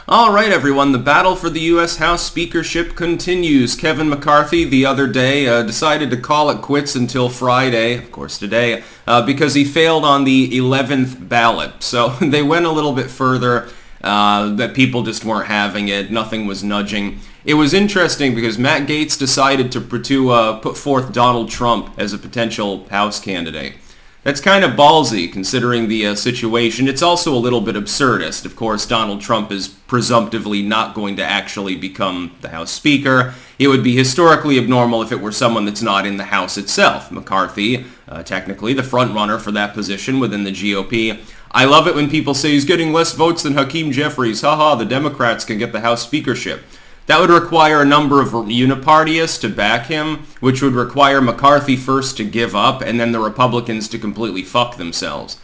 All right, everyone, the battle for the U.S. House speakership continues. Kevin McCarthy the other day decided to call it quits until Friday, of course today, because he failed on the 11th ballot. So they went a little bit further, that people just weren't having it. Nothing was nudging. It was interesting because Matt Gaetz decided to put forth Donald Trump as a potential House candidate. That's kind of ballsy considering the situation. It's also a little bit absurdist. Of course, Donald Trump is presumptively not going to actually become the House Speaker. It would be historically abnormal if it were someone that's not in the House itself. McCarthy, technically the front runner for that position within the GOP. I love it when people say he's getting less votes than Hakeem Jeffries. Haha, the Democrats can get the House speakership. That would require a number of unipartyists to back him, which would require McCarthy first to give up and then the Republicans to completely fuck themselves.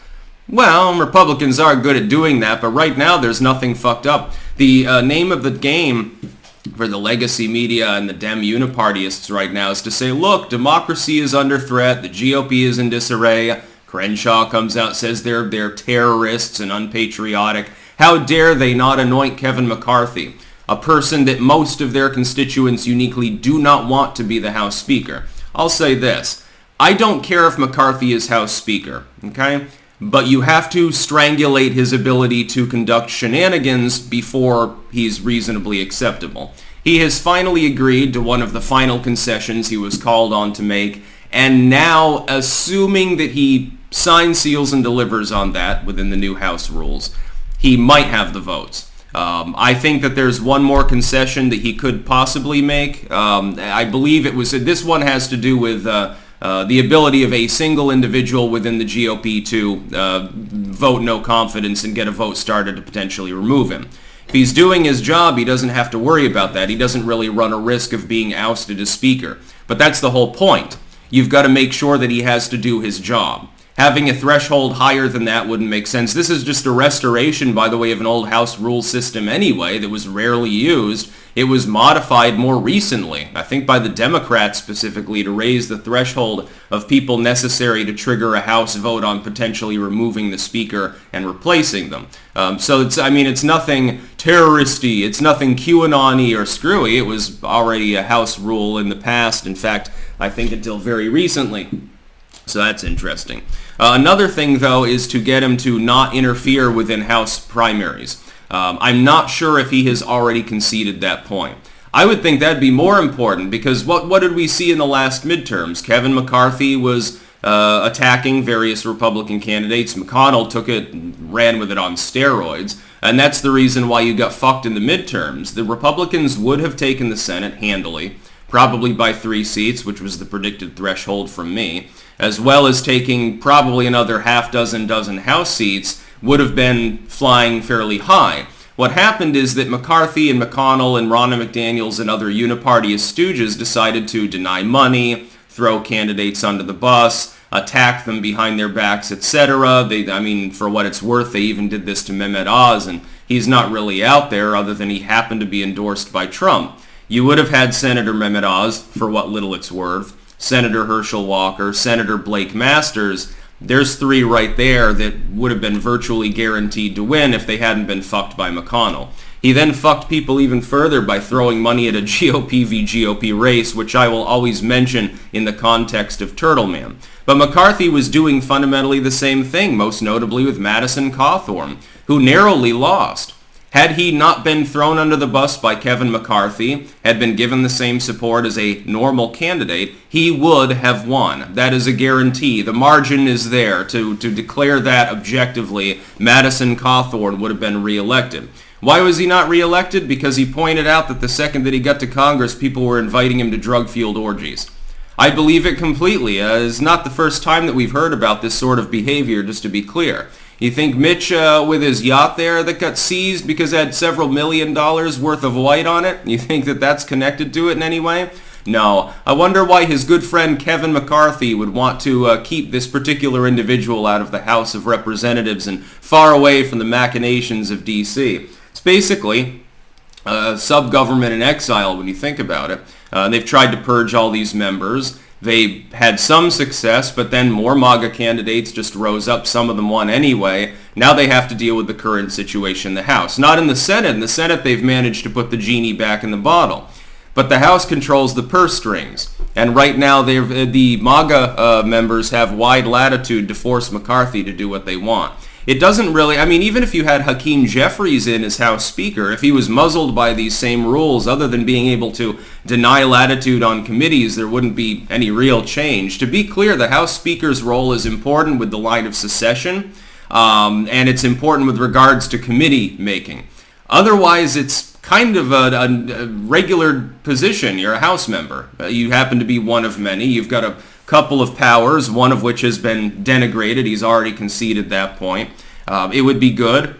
Well, Republicans are good at doing that, but right now there's nothing fucked up. The name of the game for the legacy media and the Dem unipartyists right now is to say, look, democracy is under threat, the GOP is in disarray. Crenshaw comes out, says they're terrorists and unpatriotic. How dare they not anoint Kevin McCarthy, a person that most of their constituents uniquely do not want to be the House Speaker. I'll say this. I don't care if McCarthy is House Speaker, okay? But you have to strangulate his ability to conduct shenanigans before he's reasonably acceptable. He has finally agreed to one of the final concessions he was called on to make, and now, assuming that he signs, seals, and delivers on that within the new House rules, he might have the votes. I think that there's one more concession that he could possibly make. I believe this one has to do with the ability of a single individual within the GOP to vote no confidence and get a vote started to potentially remove him. If he's doing his job, he doesn't have to worry about that. He doesn't really run a risk of being ousted as Speaker. But that's the whole point. You've got to make sure that he has to do his job. Having a threshold higher than that wouldn't make sense. This is just a restoration, by the way, of an old House rule system anyway that was rarely used. It was modified more recently, I think by the Democrats specifically, to raise the threshold of people necessary to trigger a House vote on potentially removing the Speaker and replacing them. So it's nothing terrorist-y, it's nothing QAnon-y or screwy. It was already a House rule in the past, in fact, I think until very recently. So that's interesting. Another thing, though, is to get him to not interfere within House primaries. I'm not sure if he has already conceded that point. I would think that'd be more important because what did we see in the last midterms? Kevin McCarthy was attacking various Republican candidates. McConnell took it and ran with it on steroids. And that's the reason why you got fucked in the midterms. The Republicans would have taken the Senate handily, probably by 3 seats, which was the predicted threshold from me, as well as taking probably another dozen House seats, would have been flying fairly high. What happened is that McCarthy and McConnell and Ronna McDaniels and other unipartyist stooges decided to deny money, throw candidates under the bus, attack them behind their backs, etc. For what it's worth, they even did this to Mehmet Oz, and he's not really out there other than he happened to be endorsed by Trump. You would have had Senator Mehmet Oz, for what little it's worth, Senator Herschel Walker, Senator Blake Masters. There's 3 right there that would have been virtually guaranteed to win if they hadn't been fucked by McConnell. He then fucked people even further by throwing money at a GOP v. GOP race, which I will always mention in the context of Turtle Man. But McCarthy was doing fundamentally the same thing, most notably with Madison Cawthorne, who narrowly lost. Had he not been thrown under the bus by Kevin McCarthy, had been given the same support as a normal candidate, he would have won. That is a guarantee. The margin is there. To declare that objectively, Madison Cawthorne would have been reelected. Why was he not reelected? Because he pointed out that the second that he got to Congress, people were inviting him to drug-fueled orgies. I believe it completely. It's not the first time that we've heard about this sort of behavior, just to be clear. You think Mitch, with his yacht there that got seized because it had several $1 million worth of white on it, you think that that's connected to it in any way? No. I wonder why his good friend Kevin McCarthy would want to keep this particular individual out of the House of Representatives and far away from the machinations of D.C. It's basically sub-government in exile when you think about it. They've tried to purge all these members. They had some success, but then more MAGA candidates just rose up. Some of them won anyway. Now they have to deal with the current situation in the House. Not in the Senate. In the Senate, they've managed to put the genie back in the bottle. But the House controls the purse strings. And right now, the MAGA members have wide latitude to force McCarthy to do what they want. It doesn't really, I mean, even if you had Hakeem Jeffries in as House Speaker, if he was muzzled by these same rules, other than being able to deny latitude on committees, there wouldn't be any real change. To be clear, the House Speaker's role is important with the line of secession, and it's important with regards to committee making. Otherwise, it's kind of a regular position. You're a House member. You happen to be one of many. You've got a couple of powers, one of which has been denigrated. He's already conceded that point. It would be good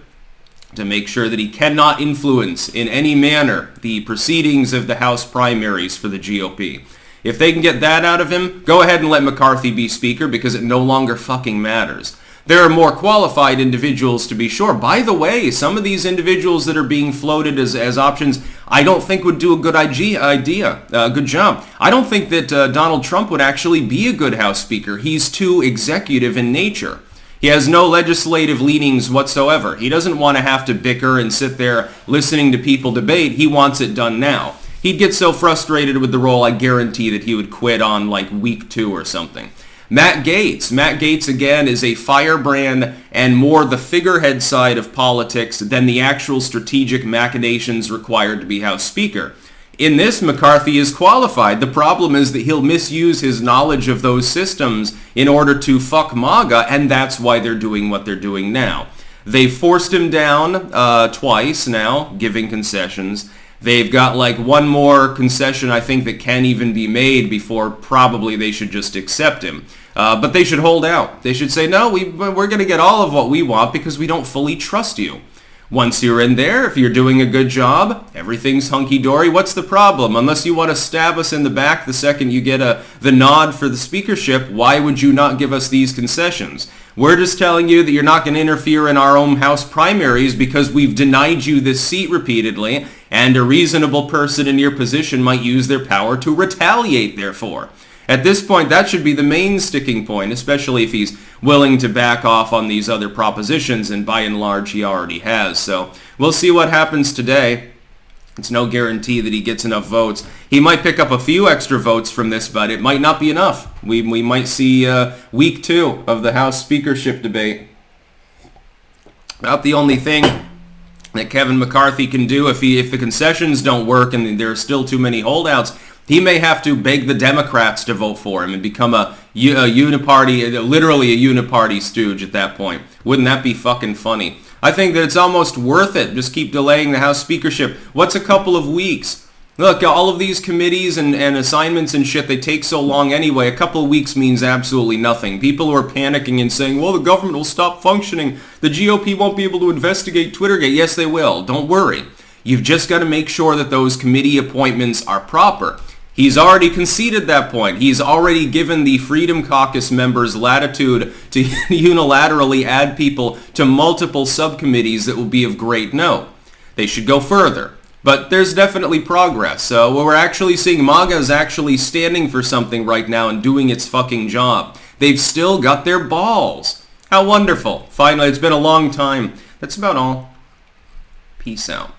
to make sure that he cannot influence in any manner the proceedings of the House primaries for the GOP. If they can get that out of him, go ahead and let McCarthy be Speaker, because it no longer fucking matters. There are more qualified individuals, to be sure. By the way, some of these individuals that are being floated as options, I don't think would do a good good job. I don't think that Donald Trump would actually be a good House Speaker. He's too executive in nature. He has no legislative leanings whatsoever. He doesn't want to have to bicker and sit there listening to people debate. He wants it done now. He'd get so frustrated with the role, I guarantee that he would quit on like week 2 or something. Matt Gaetz again is a firebrand and more the figurehead side of politics than the actual strategic machinations required to be House Speaker. In this, McCarthy is qualified. The problem is that he'll misuse his knowledge of those systems in order to fuck MAGA, and that's why they're doing what they're doing now. They've forced him down twice now, giving concessions. They've got like one more concession I think that can even be made before probably they should just accept him. But they should hold out. They should say, no, we're going to get all of what we want because we don't fully trust you. Once you're in there, if you're doing a good job, everything's hunky-dory. What's the problem? Unless you want to stab us in the back the second you get the nod for the speakership, why would you not give us these concessions? We're just telling you that you're not going to interfere in our own House primaries because we've denied you this seat repeatedly, and a reasonable person in your position might use their power to retaliate, therefore. At this point, that should be the main sticking point, especially if he's willing to back off on these other propositions, and by and large, he already has. So we'll see what happens today. It's no guarantee that he gets enough votes. He might pick up a few extra votes from this, but it might not be enough. We might see week 2 of the House speakership debate. About the only thing that Kevin McCarthy can do if the concessions don't work and there are still too many holdouts, he may have to beg the Democrats to vote for him and become a uniparty, literally a uniparty stooge at that point. Wouldn't that be fucking funny? I think that it's almost worth it. Just keep delaying the House speakership. What's a couple of weeks? Look, all of these committees and assignments and shit, they take so long anyway. A couple of weeks means absolutely nothing. People who are panicking and saying, well, the government will stop functioning. The GOP won't be able to investigate Twittergate. Yes, they will. Don't worry. You've just got to make sure that those committee appointments are proper. He's already conceded that point. He's already given the Freedom Caucus members latitude to unilaterally add people to multiple subcommittees that will be of great note. They should go further. But there's definitely progress. So we're actually seeing MAGA is actually standing for something right now and doing its fucking job. They've still got their balls. How wonderful. Finally, it's been a long time. That's about all. Peace out.